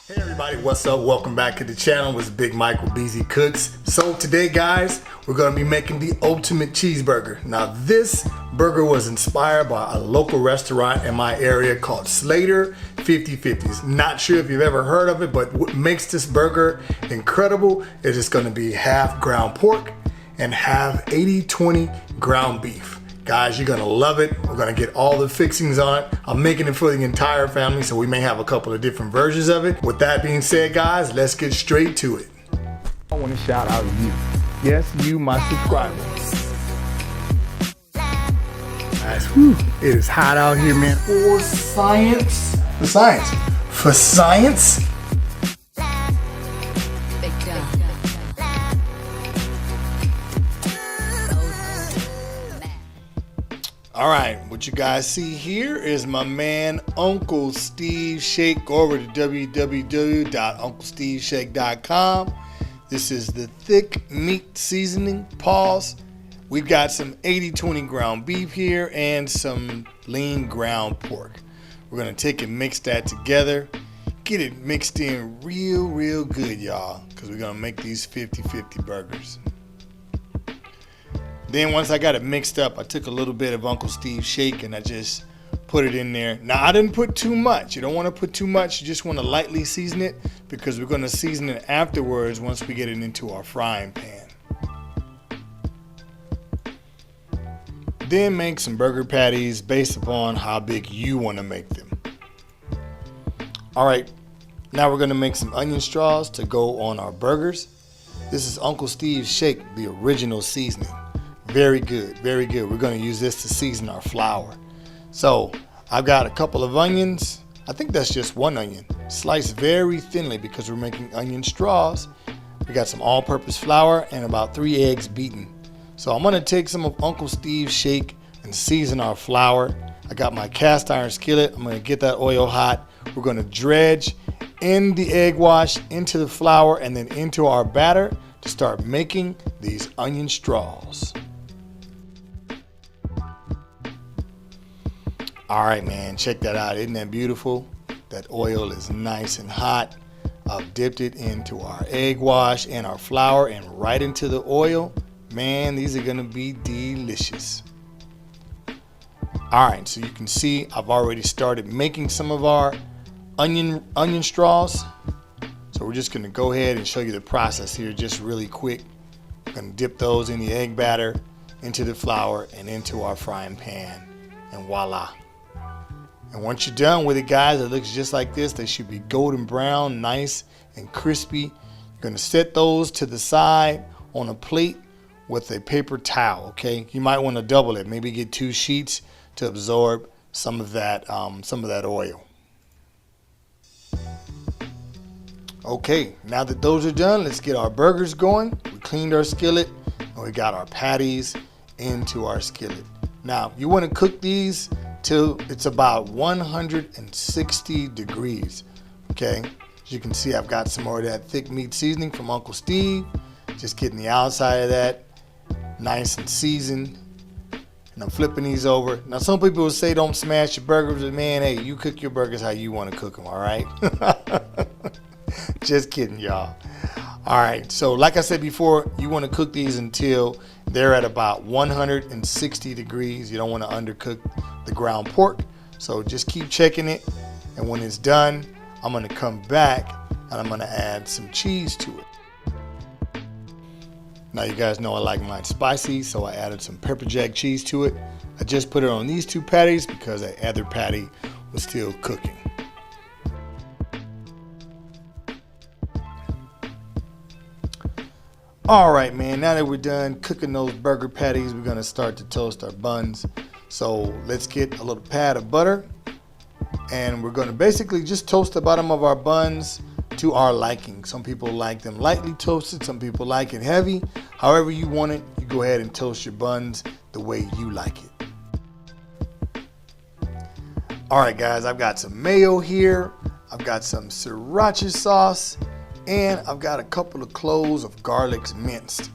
Hey everybody, what's up? Welcome back to the channel. It's Big Mike with BZ Cooks. So today guys, we're going to be making the ultimate cheeseburger. Now this burger was inspired by a local restaurant in my area called Slater 50/50s. Not sure if you've ever heard of it, but what makes this burger incredible is it's going to be half ground pork and half 80/20 ground beef. Guys, you're gonna love it. We're gonna get all the fixings on it. I'm making it for the entire family, so we may have a couple of different versions of it. With that being said, guys, let's get straight to it. I wanna shout out you. Yes, you, my subscriber. Guys, whew, it is hot out here, man. For science. For science. For science. All right, what you guys see here is my man Uncle Steve Shake. Go over to www.unclesteveshake.com. This is the thick meat seasoning. Pause. We've got some 80/20 ground beef here and some lean ground pork. We're gonna take and mix that together. Get it mixed in real good, y'all, because we're gonna make these 50/50 burgers. Then once I got it mixed up, I took a little bit of Uncle Steve's Shake and I just put it in there. Now I didn't put too much. You don't want to put too much. You just want to lightly season it because we're going to season it afterwards once we get it into our frying pan. Then make some burger patties based upon how big you want to make them. All right, now we're going to make some onion straws to go on our burgers. This is Uncle Steve's Shake, the original seasoning. Very good, very good. We're going to use this to season our flour. So I've got a couple of onions. I think that's just one onion. Sliced very thinly because we're making onion straws. We got some all-purpose flour and about 3 eggs beaten. So I'm going to take some of Uncle Steve's Shake and season our flour. I got my cast iron skillet. I'm going to get that oil hot. We're going to dredge in the egg wash into the flour and then into our batter to start making these onion straws. All right, man, check that out. Isn't that beautiful? That oil is nice and hot. I've dipped it into our egg wash and our flour and right into the oil. Man, these are gonna be delicious. All right, so you can see I've already started making some of our onion straws. So we're just gonna go ahead and show you the process here just really quick. We're gonna dip those in the egg batter, into the flour, and into our frying pan, and voila. And once you're done with it, guys, it looks just like this. They should be golden brown, nice and crispy. You're gonna set those to the side on a plate with a paper towel, okay? You might wanna double it, maybe get 2 sheets to absorb some of that oil. Okay, now that those are done, let's get our burgers going. We cleaned our skillet and we got our patties into our skillet. Now, you wanna cook these till it's about 160 degrees, okay? As you can see, I've got some more of that thick meat seasoning from Uncle Steve. Just getting the outside of that nice and seasoned. And I'm flipping these over. Now, some people will say don't smash your burgers, but man, hey, you cook your burgers how you want to cook them, all right? Just kidding, y'all. All right, so like I said before, you want to cook these until they're at about 160 degrees. You don't want to undercook the ground pork. So just keep checking it. And when it's done, I'm going to come back and I'm going to add some cheese to it. Now you guys know I like mine spicy, so I added some pepper jack cheese to it. I just put it on these 2 patties because the other patty was still cooking. All right, man, now that we're done cooking those burger patties, we're gonna start to toast our buns. So let's get a little pad of butter and we're gonna basically just toast the bottom of our buns to our liking. Some people like them lightly toasted, some people like it heavy. However you want it, you go ahead and toast your buns the way you like it. All right, guys, I've got some mayo here. I've got some sriracha sauce. And I've got a couple of cloves of garlic minced.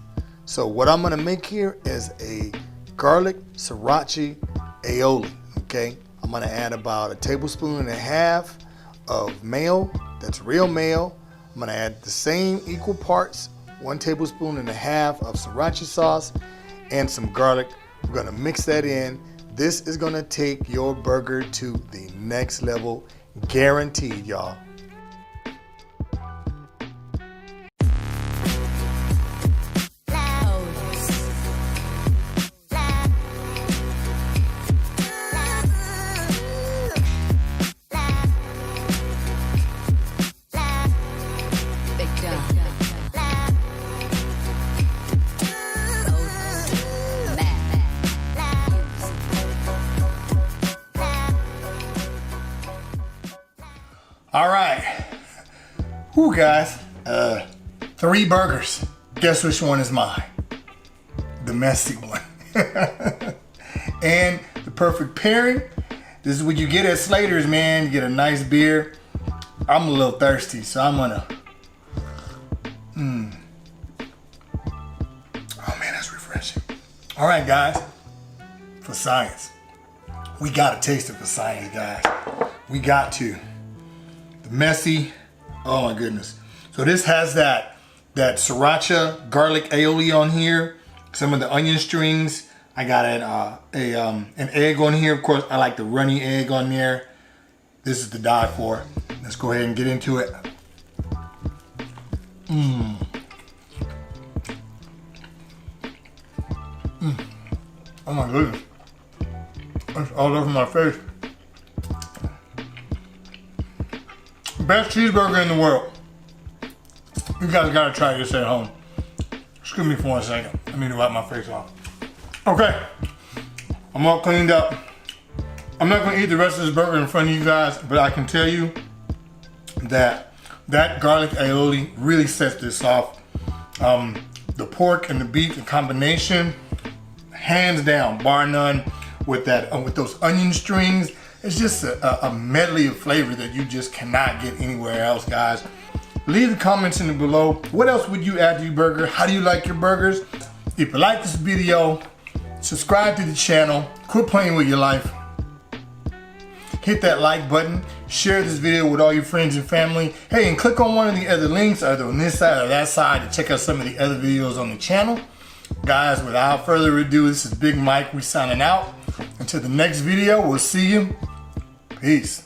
So what I'm gonna make here is a garlic sriracha aioli, okay? I'm gonna add about 1.5 tablespoons of mayo that's real mayo. I'm gonna add the same equal parts, 1.5 tablespoons of sriracha sauce and some garlic. We're gonna mix that in. This is gonna take your burger to the next level, guaranteed, y'all. All right, whoo guys, 3 burgers. Guess which one is mine? The messy one. And the perfect pairing, this is what you get at Slater's, man. You get a nice beer. I'm a little thirsty, so I'm gonna, oh man, that's refreshing. All right, guys, for science. We gotta taste it for science, guys. We got to. Messy, oh my goodness. So this has that sriracha garlic aioli on here, some of the onion strings. I got an egg on here. Of course, I like the runny egg on there. This is to die for. Let's go ahead and get into it. Oh my goodness. It's all over my face. Best cheeseburger in the world. You guys gotta try this at home. Excuse me for 1 second. I need to wipe my face off. Okay, I'm all cleaned up. I'm not gonna eat the rest of this burger in front of you guys, but I can tell you that that garlic aioli really sets this off. The pork and the beef, the combination, hands down, bar none, with that with those onion strings. It's just a medley of flavor that you just cannot get anywhere else, guys. Leave the comments in the below. What else would you add to your burger? How do you like your burgers? If you like this video, subscribe to the channel. Quit playing with your life. Hit that like button. Share this video with all your friends and family. Hey, and click on one of the other links, either on this side or that side, to check out some of the other videos on the channel. Guys, without further ado, this is Big Mike. We signing out. Until the next video, we'll see you. Peace.